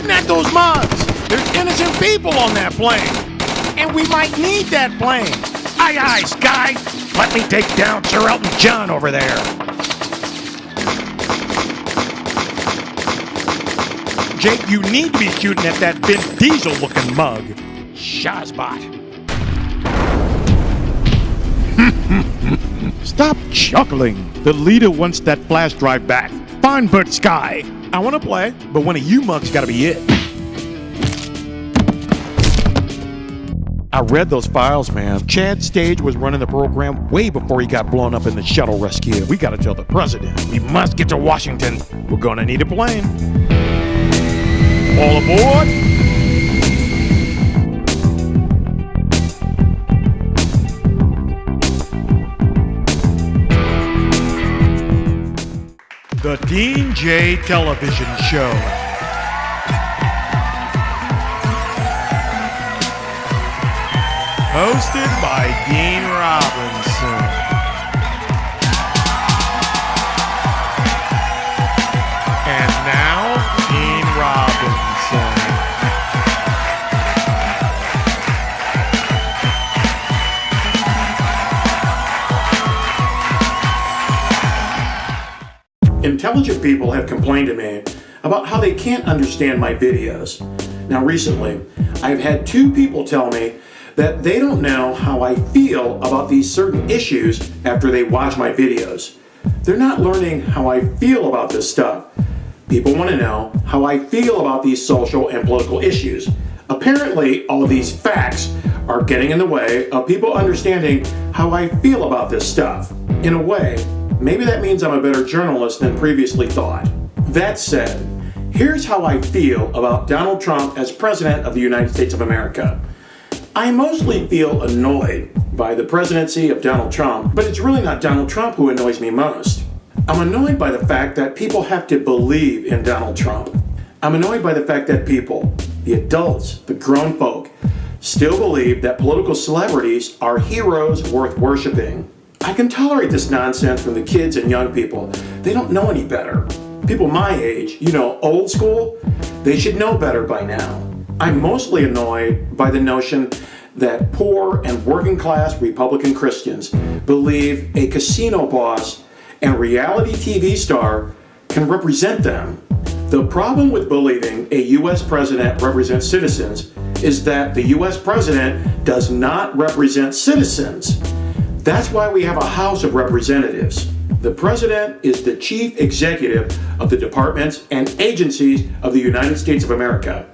shooting at those mugs. There's innocent people on that plane. And we might need that plane. Aye, aye, Sky. Let me take down Sir Elton John over there. Jake, you need to be shooting at that Vin Diesel-looking mug. Shazbot. Stop chuckling. The leader wants that flash drive back. Fine, Bert Sky. I want to play, but one of you mugs got to be it. I read those files, man. Chad Stage was running the program way before he got blown up in the shuttle rescue. We got to tell the president. We must get to Washington. We're going to need a plane. All aboard. The Dean J. Television Show. Hosted by Dean Robinson. And now, Dean Robinson. Intelligent people have complained to me about how they can't understand my videos. Now recently, I've had 2 people tell me that they don't know how I feel about these certain issues after they watch my videos. They're not learning how I feel about this stuff. People want to know how I feel about these social and political issues. Apparently, all of these facts are getting in the way of people understanding how I feel about this stuff. In a way, maybe that means I'm a better journalist than previously thought. That said, here's how I feel about Donald Trump as President of the United States of America. I mostly feel annoyed by the presidency of Donald Trump, but it's really not Donald Trump who annoys me most. I'm annoyed by the fact that people have to believe in Donald Trump. I'm annoyed by the fact that people, the adults, the grown folk, still believe that political celebrities are heroes worth worshiping. I can tolerate this nonsense from the kids and young people. They don't know any better. People my age, old school, they should know better by now. I'm mostly annoyed by the notion that poor and working class Republican Christians believe a casino boss and reality TV star can represent them. The problem with believing a U.S. president represents citizens is that the U.S. president does not represent citizens. That's why we have a House of Representatives. The president is the chief executive of the departments and agencies of the United States of America.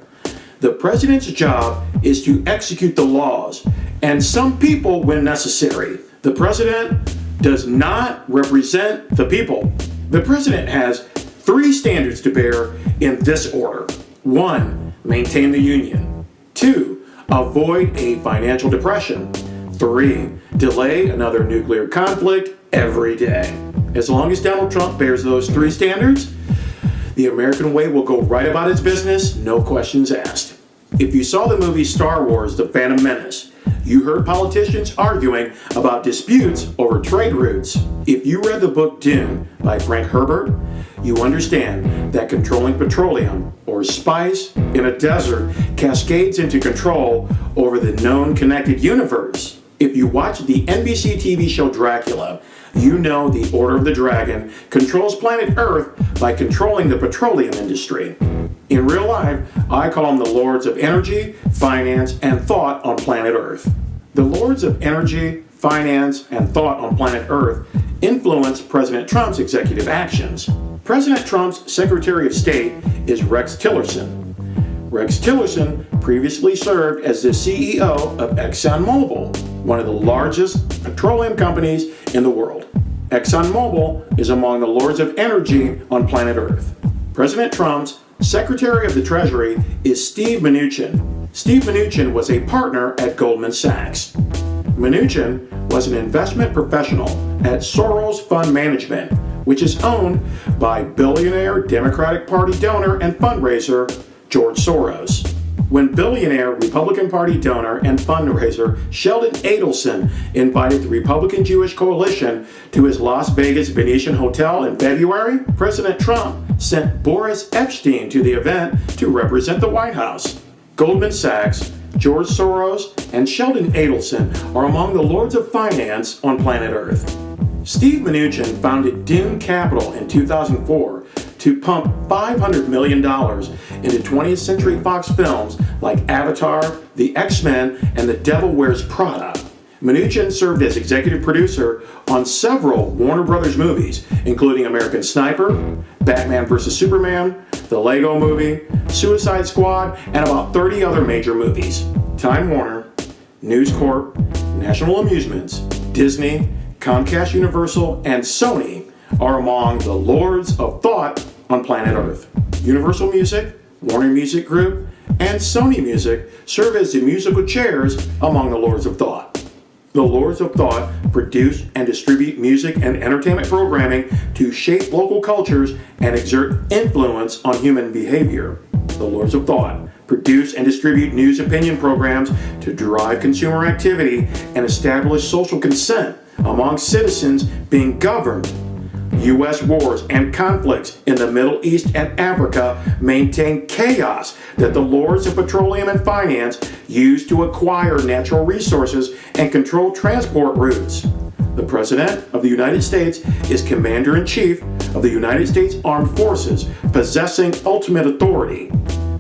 The president's job is to execute the laws, and some people when necessary. The president does not represent the people. The president has 3 standards to bear in this order. 1, maintain the union. 2, avoid a financial depression. 3, delay another nuclear conflict every day. As long as Donald Trump bears those 3 standards, the American way will go right about its business, no questions asked. If you saw the movie Star Wars: The Phantom Menace, you heard politicians arguing about disputes over trade routes. If you read the book Dune by Frank Herbert, you understand that controlling petroleum or spice in a desert cascades into control over the known connected universe. If you watch the NBC TV show Dracula, you know the Order of the Dragon controls planet Earth by controlling the petroleum industry. In real life, I call them the Lords of Energy, Finance, and Thought on planet Earth. The Lords of Energy, Finance, and Thought on planet Earth influence President Trump's executive actions. President Trump's Secretary of State is Rex Tillerson. Rex Tillerson previously served as the CEO of ExxonMobil, one of the largest petroleum companies in the world. ExxonMobil is among the Lords of Energy on planet Earth. President Trump's Secretary of the Treasury is Steve Mnuchin. Steve Mnuchin was a partner at Goldman Sachs. Mnuchin was an investment professional at Soros Fund Management, which is owned by billionaire Democratic Party donor and fundraiser George Soros. When billionaire Republican Party donor and fundraiser Sheldon Adelson invited the Republican Jewish Coalition to his Las Vegas Venetian hotel in February, President Trump sent Boris Epstein to the event to represent the White House. Goldman Sachs, George Soros, and Sheldon Adelson are among the lords of finance on planet Earth. Steve Mnuchin founded Dune Capital in 2004 to pump $500 million into 20th Century Fox films like Avatar, The X-Men, and The Devil Wears Prada. Mnuchin served as executive producer on several Warner Brothers movies, including American Sniper, Batman vs. Superman, The Lego Movie, Suicide Squad, and about 30 other major movies. Time Warner, News Corp, National Amusements, Disney, Comcast Universal, and Sony are among the lords of thought on planet Earth. Universal Music, Warner Music Group, and Sony Music serve as the musical chairs among the lords of thought. The lords of thought produce and distribute music and entertainment programming to shape local cultures and exert influence on human behavior. The lords of thought produce and distribute news opinion programs to drive consumer activity and establish social consent among citizens being governed. U.S. wars and conflicts in the Middle East and Africa maintain chaos that the lords of petroleum and finance use to acquire natural resources and control transport routes. The President of the United States is Commander-in-Chief of the United States Armed Forces, possessing ultimate authority.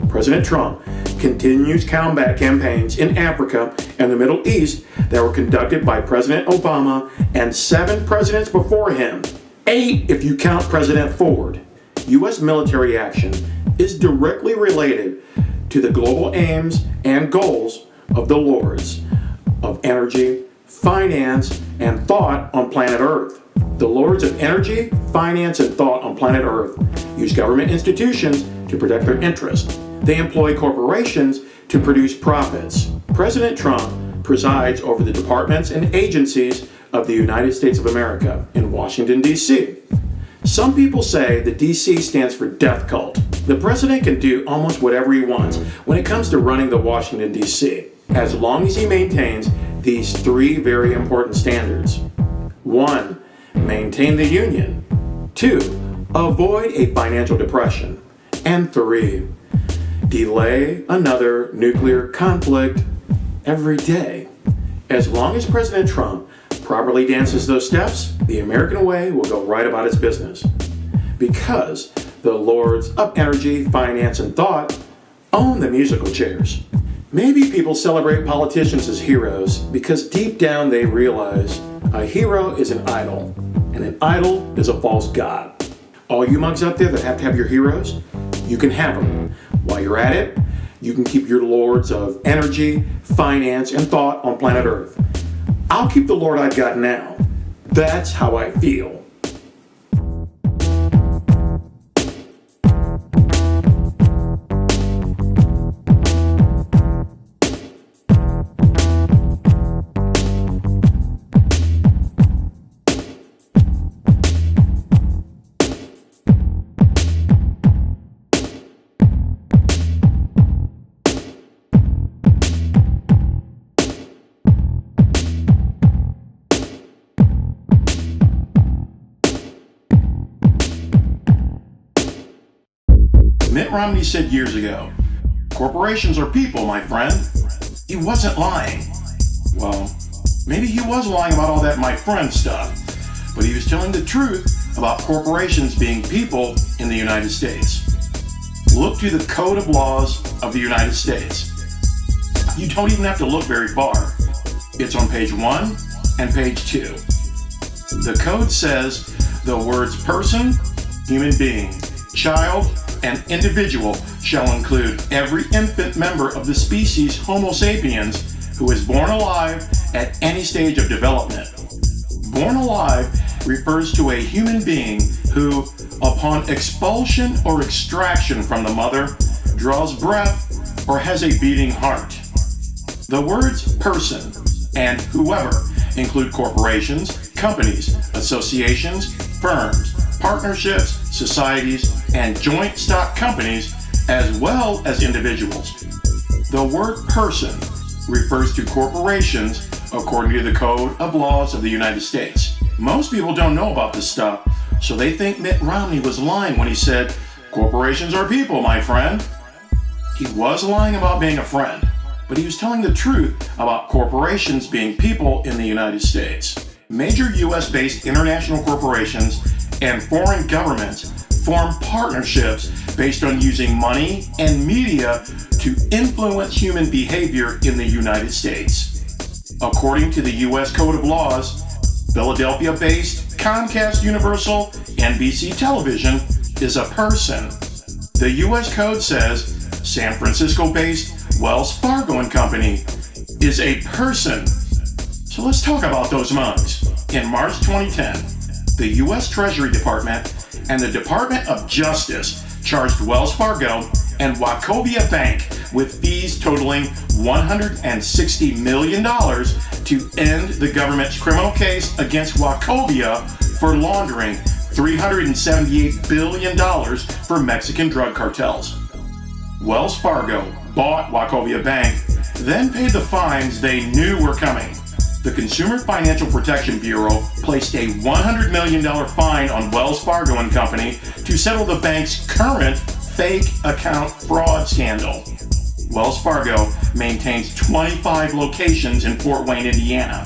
President Trump continues combat campaigns in Africa and the Middle East that were conducted by President Obama and 7 presidents before him. 8 if you count President Ford. U.S. military action is directly related to the global aims and goals of the lords of energy, finance, and thought on planet Earth. The lords of energy, finance, and thought on planet Earth use government institutions to protect their interests. They employ corporations to produce profits. President Trump presides over the departments and agencies of the United States of America in Washington, D.C. Some people say the D.C. stands for death cult. The president can do almost whatever he wants when it comes to running the Washington, D.C., as long as he maintains these 3 very important standards. 1. Maintain the union. 2. Avoid a financial depression. And 3. Delay another nuclear conflict every day. As long as President Trump properly dances those steps, the American way will go right about its business. Because the lords of energy, finance, and thought own the musical chairs. Maybe people celebrate politicians as heroes because deep down they realize a hero is an idol, and an idol is a false god. All you mugs out there that have to have your heroes, you can have them. While you're at it, you can keep your lords of energy, finance, and thought on planet Earth. I'll keep the Lord I've got now. That's how I feel. Mitt Romney said years ago, "Corporations are people, my friend." He wasn't lying. Well, maybe he was lying about all that my friend stuff, but he was telling the truth about corporations being people in the United States. Look to the Code of Laws of the United States. You don't even have to look very far. It's on page 1 and page 2. The code says the words person, human being, child, and individual shall include every infant member of the species Homo sapiens who is born alive at any stage of development. Born alive refers to a human being who, upon expulsion or extraction from the mother, draws breath or has a beating heart. The words person and whoever include corporations, companies, associations, firms, partnerships, societies, and joint stock companies, as well as individuals. The word person refers to corporations according to the Code of Laws of the United States. Most people don't know about this stuff, so they think Mitt Romney was lying when he said Corporations are people, my friend. He was lying about being a friend, but he was telling the truth about corporations being people in the United States. Major US-based international corporations and foreign governments form partnerships based on using money and media to influence human behavior in the United States. According to the U.S. Code of Laws, Philadelphia-based Comcast Universal NBC Television is a person. The U.S. Code says San Francisco-based Wells Fargo & Company is a person. So let's talk about those mugs. In March 2010, the U.S. Treasury Department and the Department of Justice charged Wells Fargo and Wachovia Bank with fees totaling $160 million to end the government's criminal case against Wachovia for laundering $378 billion for Mexican drug cartels. Wells Fargo bought Wachovia Bank, then paid the fines they knew were coming. The Consumer Financial Protection Bureau placed a $100 million fine on Wells Fargo & Company to settle the bank's current fake account fraud scandal. Wells Fargo maintains 25 locations in Fort Wayne, Indiana.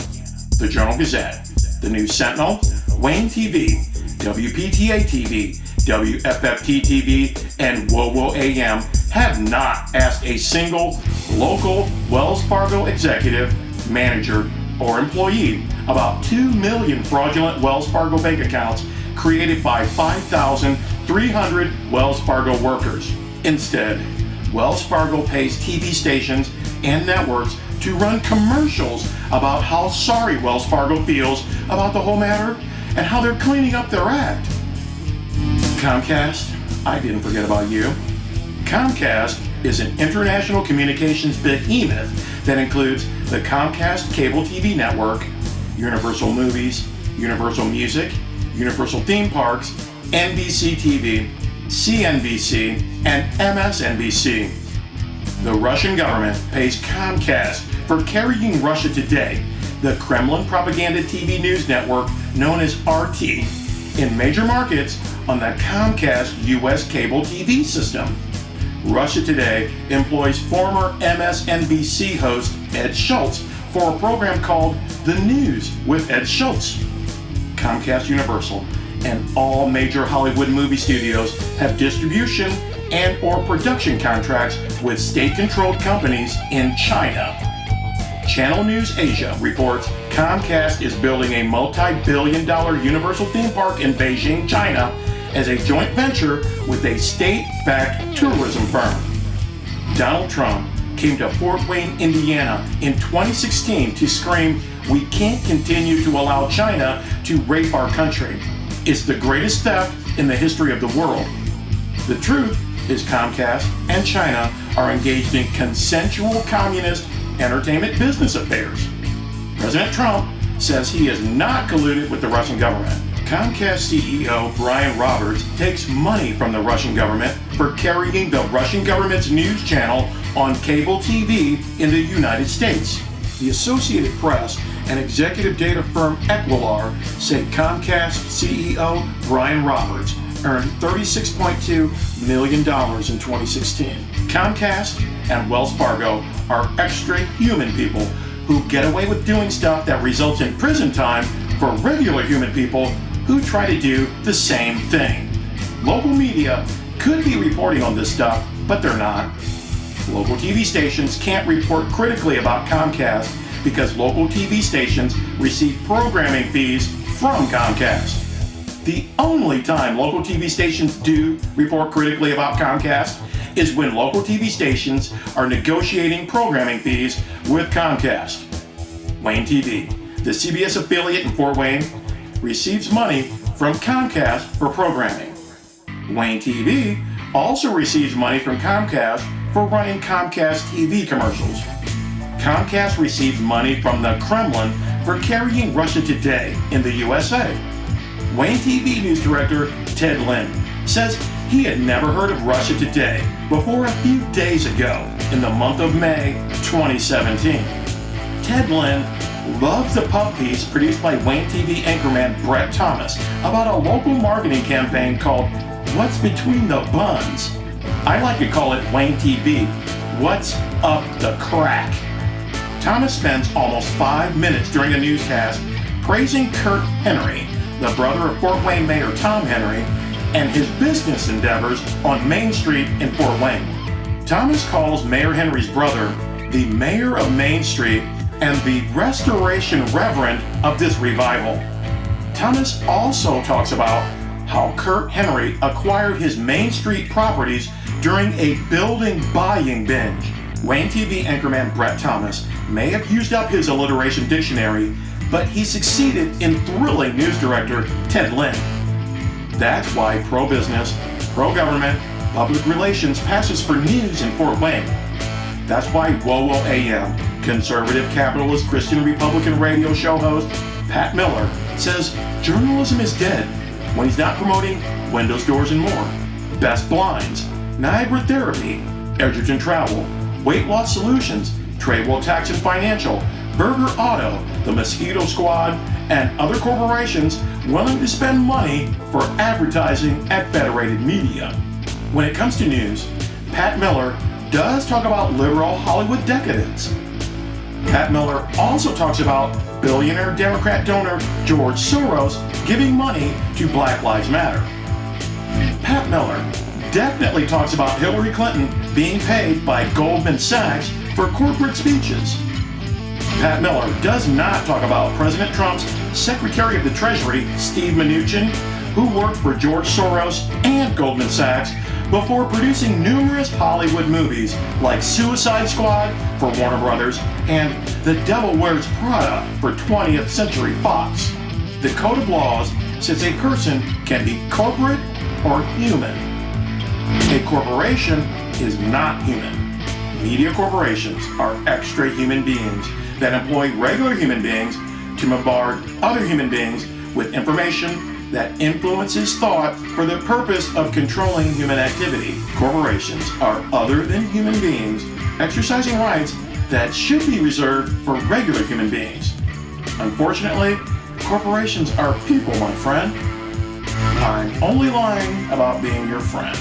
The Journal-Gazette, the News Sentinel, Wayne TV, WPTA TV, WFFT TV, and WOWO AM have not asked a single local Wells Fargo executive, manager, or employee about 2 million fraudulent Wells Fargo bank accounts created by 5,300 Wells Fargo workers. Instead, Wells Fargo pays TV stations and networks to run commercials about how sorry Wells Fargo feels about the whole matter and how they're cleaning up their act. Comcast, I didn't forget about you. Comcast is an international communications behemoth that includes the Comcast Cable TV Network, Universal Movies, Universal Music, Universal Theme Parks, NBC TV, CNBC, and MSNBC. The Russian government pays Comcast for carrying Russia Today, the Kremlin propaganda TV news network known as RT, in major markets on the Comcast US cable TV system. Russia Today employs former MSNBC host Ed Schultz for a program called The News with Ed Schultz. Comcast Universal and all major Hollywood movie studios have distribution and or production contracts with state-controlled companies in China. Channel News Asia reports Comcast is building a multi-billion-dollar Universal theme park in Beijing, China, as a joint venture with a state-backed tourism firm. Donald Trump came to Fort Wayne, Indiana in 2016 to scream, "We can't continue to allow China to rape our country. It's the greatest theft in the history of the world." The truth is Comcast and China are engaged in consensual communist entertainment business affairs. President Trump says he is not colluded with the Russian government. Comcast CEO Brian Roberts takes money from the Russian government for carrying the Russian government's news channel on cable TV in the United States. The Associated Press and executive data firm Equilar say Comcast CEO Brian Roberts earned $36.2 million in 2016. Comcast and Wells Fargo are extra human people who get away with doing stuff that results in prison time for regular human people who try to do the same thing. Local media could be reporting on this stuff, but they're not. Local TV stations can't report critically about Comcast because local TV stations receive programming fees from Comcast. The only time local TV stations do report critically about Comcast is when local TV stations are negotiating programming fees with Comcast. Wayne TV, the CBS affiliate in Fort Wayne, receives money from Comcast for programming. Wayne TV also receives money from Comcast for running Comcast TV commercials. Comcast receives money from the Kremlin for carrying Russia Today in the USA. Wayne TV news director Ted Lin says he had never heard of Russia Today before a few days ago in the month of May 2017. Ted Lin loves the puff piece produced by Wayne TV anchorman Brett Thomas about a local marketing campaign called What's between the buns? I like to call it Wayne TV. What's up the crack? Thomas spends almost 5 minutes during the newscast praising Kurt Henry, the brother of Fort Wayne Mayor Tom Henry, and his business endeavors on Main Street in Fort Wayne. Thomas calls Mayor Henry's brother the mayor of Main Street and the restoration reverend of this revival. Thomas also talks about how Kurt Henry acquired his Main Street properties during a building buying binge. Wayne TV anchorman Brett Thomas may have used up his alliteration dictionary, but he succeeded in thrilling news director Ted Lynn. That's why pro-business, pro-government, public relations passes for news in Fort Wayne. That's why WOWO AM, conservative, capitalist, Christian Republican radio show host Pat Miller says journalism is dead when he's not promoting Windows, Doors, and More, Best Blinds, Niagara Therapy, Edgerton Travel, Weight Loss Solutions, Tradewell Tax and Financial, Burger Auto, the Mosquito Squad, and other corporations willing to spend money for advertising at Federated Media. When it comes to news, Pat Miller does talk about liberal Hollywood decadence. Pat Miller also talks about billionaire Democrat donor George Soros giving money to Black Lives Matter. Pat Miller definitely talks about Hillary Clinton being paid by Goldman Sachs for corporate speeches. Pat Miller does not talk about President Trump's Secretary of the Treasury, Steve Mnuchin, who worked for George Soros and Goldman Sachs before producing numerous Hollywood movies like Suicide Squad for Warner Brothers and The Devil Wears Prada for 20th Century Fox. The Code of Laws says a person can be corporate or human. A corporation is not human. Media corporations are extra human beings that employ regular human beings to bombard other human beings with information that influences thought for the purpose of controlling human activity. Corporations are other than human beings exercising rights that should be reserved for regular human beings. Unfortunately, corporations are people, my friend. I'm only lying about being your friend.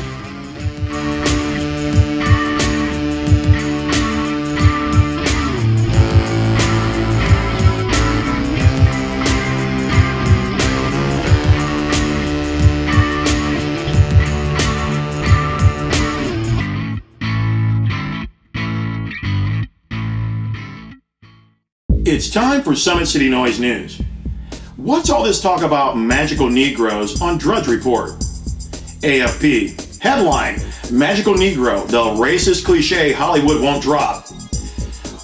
It's time for Summit City Noise News. What's all this talk about magical Negroes on Drudge Report? AFP. Headline, Magical Negro, the racist cliche Hollywood won't drop.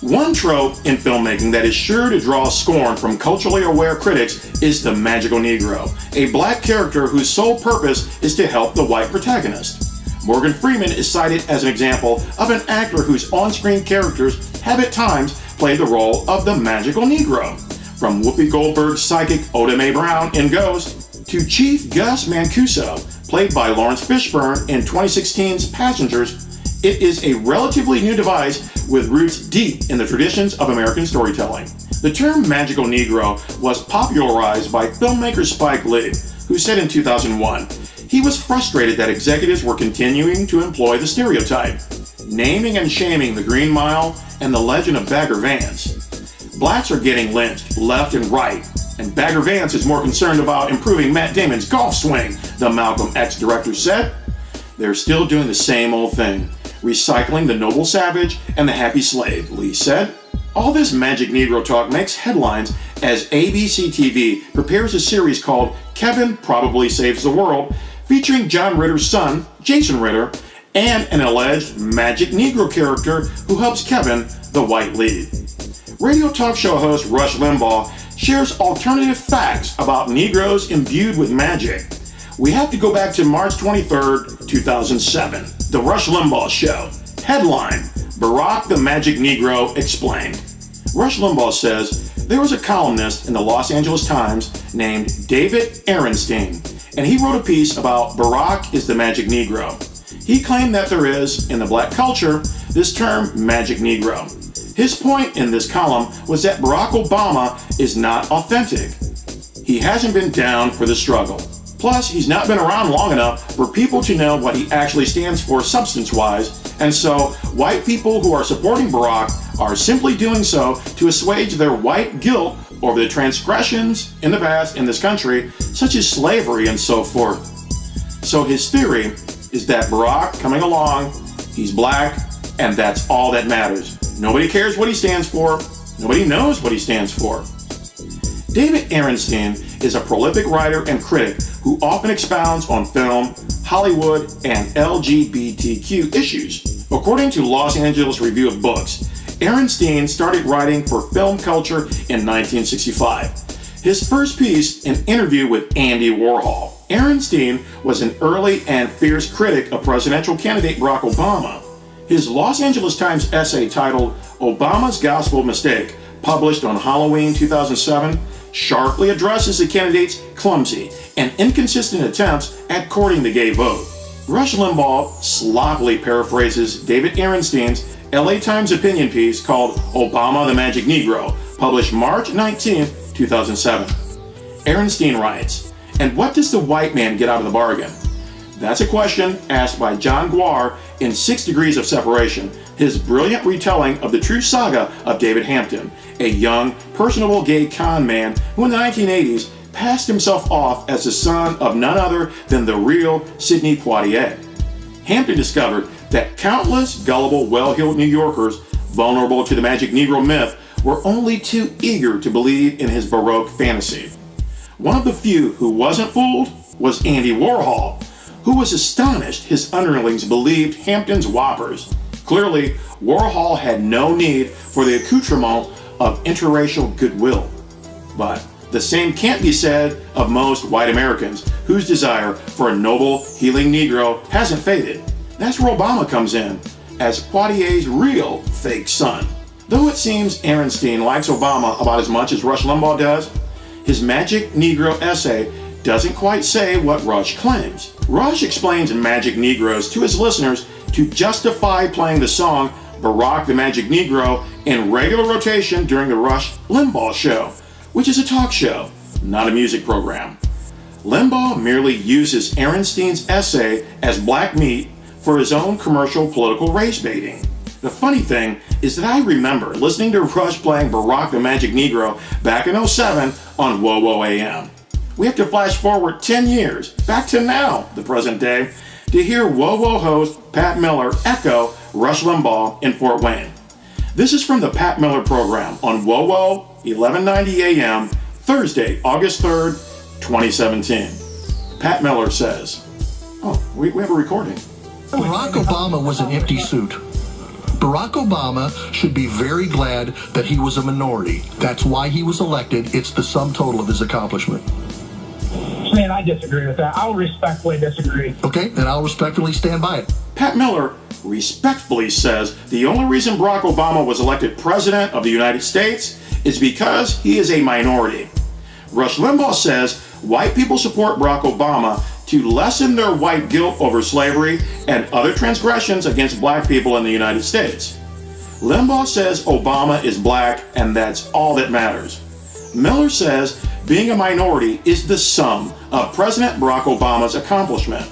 One trope in filmmaking that is sure to draw scorn from culturally aware critics is the Magical Negro, a black character whose sole purpose is to help the white protagonist. Morgan Freeman is cited as an example of an actor whose on-screen characters have at times played the role of the Magical Negro. From Whoopi Goldberg's psychic Oda Mae Brown in Ghost to Chief Gus Mancuso, played by Lawrence Fishburne in 2016's Passengers, it is a relatively new device with roots deep in the traditions of American storytelling. The term Magical Negro was popularized by filmmaker Spike Lee, who said in 2001, he was frustrated that executives were continuing to employ the stereotype, naming and shaming the Green Mile and the legend of Bagger Vance. Blacks are getting lynched left and right, and Bagger Vance is more concerned about improving Matt Damon's golf swing, the Malcolm X director said. They're still doing the same old thing, recycling the noble savage and the happy slave, Lee said. All this Magic Negro talk makes headlines as ABC TV prepares a series called Kevin Probably Saves the World, featuring John Ritter's son, Jason Ritter, and an alleged Magic Negro character who helps Kevin, the white lead. Radio talk show host Rush Limbaugh shares alternative facts about Negroes imbued with magic. We have to go back to March 23rd, 2007. The Rush Limbaugh Show. Headline, Barack the Magic Negro Explained. Rush Limbaugh says there was a columnist in the Los Angeles Times named David Ehrenstein, and he wrote a piece about Barack is the Magic Negro. He claimed that there is, in the black culture, this term Magic Negro. His point in this column was that Barack Obama is not authentic. He hasn't been down for the struggle. Plus, he's not been around long enough for people to know what he actually stands for substance-wise, and so white people who are supporting Barack are simply doing so to assuage their white guilt over the transgressions in the past in this country, such as slavery and so forth. So his theory is that Barack coming along, he's black, and that's all that matters. Nobody cares what he stands for. Nobody knows what he stands for. David Ehrenstein is a prolific writer and critic who often expounds on film, Hollywood, and LGBTQ issues. According to Los Angeles Review of Books, Ehrenstein started writing for film culture in 1965. His first piece, an interview with Andy Warhol. Ehrenstein was an early and fierce critic of presidential candidate Barack Obama. His Los Angeles Times essay titled Obama's Gospel Mistake, published on Halloween 2007, sharply addresses the candidate's clumsy and inconsistent attempts at courting the gay vote. Rush Limbaugh sloppily paraphrases David Ehrenstein's LA Times opinion piece called Obama the Magic Negro, published March 19, 2007. Ehrenstein writes, "And what does the white man get out of the bargain?" That's a question asked by John Guar in 6 Degrees of Separation, his brilliant retelling of the true saga of David Hampton, a young, personable gay con man who in the 1980s passed himself off as the son of none other than the real Sidney Poitier. Hampton discovered that countless gullible, well-heeled New Yorkers, vulnerable to the Magic Negro myth, were only too eager to believe in his Baroque fantasy. One of the few who wasn't fooled was Andy Warhol, who was astonished his underlings believed Hampton's whoppers. Clearly, Warhol had no need for the accoutrement of interracial goodwill. But the same can't be said of most white Americans, whose desire for a noble, healing Negro hasn't faded. That's where Obama comes in, as Poitier's real fake son. Though it seems Ehrenstein likes Obama about as much as Rush Limbaugh does, his Magic Negro essay doesn't quite say what Rush claims. Rush explains Magic Negroes to his listeners to justify playing the song Barack the Magic Negro in regular rotation during the Rush Limbaugh Show, which is a talk show, not a music program. Limbaugh merely uses Ehrenstein's essay as black meat for his own commercial political race baiting. The funny thing is that I remember listening to Rush playing Barack the Magic Negro back in '07 on WOWO AM. We have to flash forward 10 years, back to now, the present day, to hear WOWO host Pat Miller echo Rush Limbaugh in Fort Wayne. This is from the Pat Miller program on WOWO 1190 AM, Thursday, August 3rd, 2017. Pat Miller says, we have a recording. Barack Obama was an empty suit. Barack Obama should be very glad that he was a minority. That's why he was elected. It's the sum total of his accomplishment. Man, I disagree with that. I'll respectfully disagree. Okay, and I'll respectfully stand by it. Pat Miller respectfully says the only reason Barack Obama was elected president of the United States is because he is a minority. Rush Limbaugh says white people support Barack Obama to lessen their white guilt over slavery and other transgressions against black people in the United States. Limbaugh says Obama is black and that's all that matters. Miller says being a minority is the sum of President Barack Obama's accomplishment.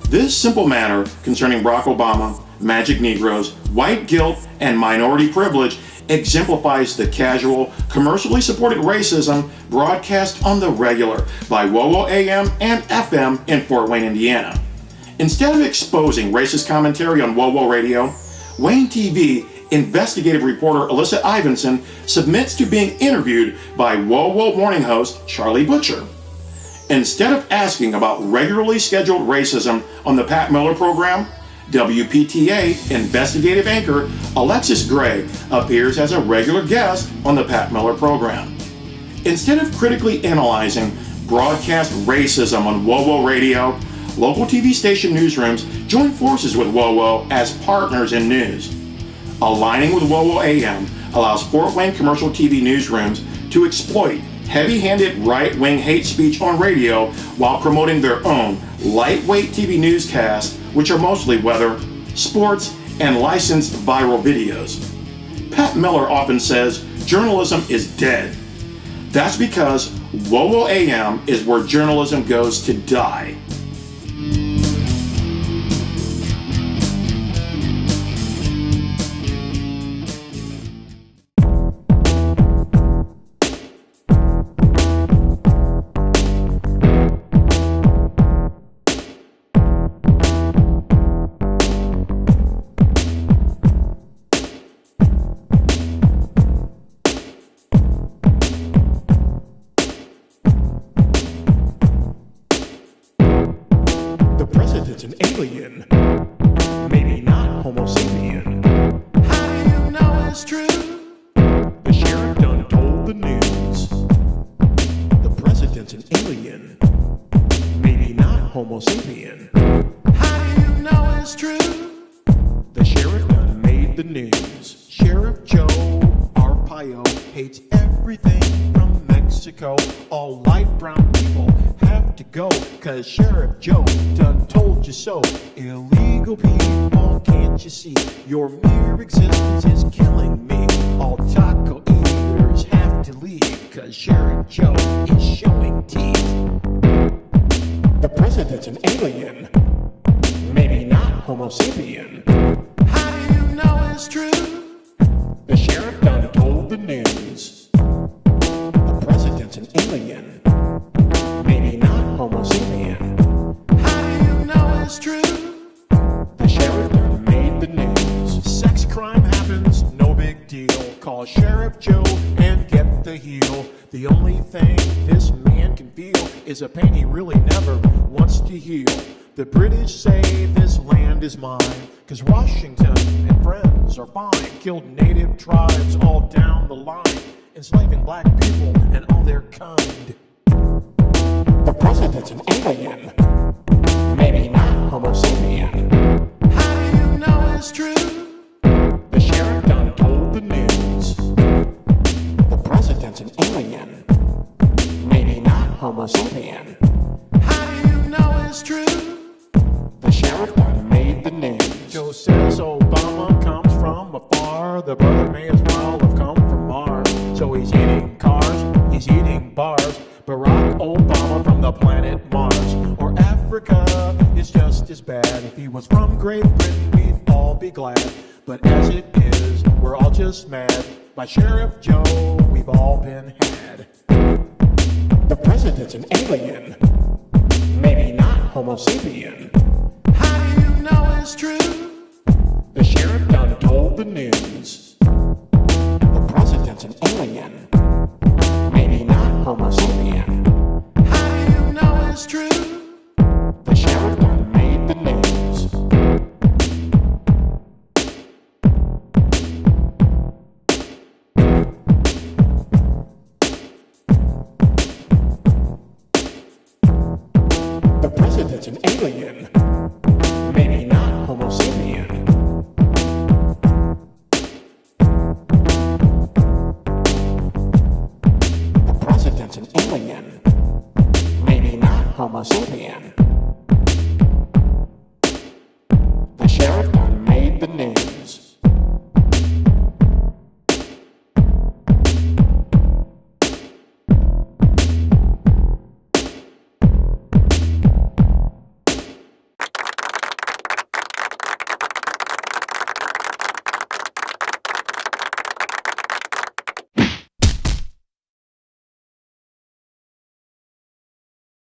This simple matter concerning Barack Obama, Magic Negroes, white guilt, and minority privilege exemplifies the casual, commercially supported racism broadcast on the regular by WOWO AM and FM in Fort Wayne, Indiana. Instead of exposing racist commentary on WOWO Radio, Wayne TV investigative reporter Alyssa Ivinson submits to being interviewed by WOWO morning host Charlie Butcher. Instead of asking about regularly scheduled racism on the Pat Miller program, WPTA investigative anchor Alexis Gray appears as a regular guest on the Pat Miller program. Instead of critically analyzing broadcast racism on WOWO Radio, local TV station newsrooms join forces with WOWO as partners in news. Aligning with WOWO AM allows Fort Wayne commercial TV newsrooms to exploit heavy-handed right-wing hate speech on radio while promoting their own lightweight TV newscasts, which are mostly weather, sports, and licensed viral videos. Pat Miller often says journalism is dead. That's because WOWO AM is where journalism goes to die. The president's an alien, maybe not Homo sapien. How do you know it's true? The sheriff done told the news. The president's an alien, maybe not Homo sapien. How do you know it's true? The sheriff done made the news. Sheriff Joe Arpaio hates everything from Mexico. All light brown people have to go, 'cause Sheriff Joe done told you so. Illegal people, can't you see? Your mere existence is killing me. All taco eaters have to leave, 'cause Sheriff Joe is showing teeth. The president's an alien, maybe not Homo sapien. How do you know it's true? The sheriff done told the news. The president's an alien, maybe not Homo sapien. How do you know it's true? The sheriff done made the news. Sex crime happens, no big deal. Call Sheriff Joe and get the heel. The only thing this man can feel is a pain he really never wants to heal. The British say this land is mine, 'cause Washington and friends are fine. Killed native tribes all down the line, enslaving black people and all their kind. The president's an alien, maybe not Homo sapien. How do you know it's true? The sheriff done told the news. The president's an alien, maybe not Homo sapien. How do you know it's true? The sheriff done made the news. Joe says Obama comes from afar. The brother may as well have come from Mars. So he's eating cars, he's eating bars. Barack Obama from the planet Mars or Africa is just as bad. If he was from Great Britain, we'd all be glad. But as it is, we're all just mad. By Sheriff Joe, we've all been had. The president's an alien, maybe not Homo sapien. How do you know it's true? The sheriff done told the news. The president's an alien, maybe not Homo sapien. How do you know it's true? The sheriff done made the news. The president's an alien, maybe not Homo sapien. The president's an alien, maybe not Homo sapien.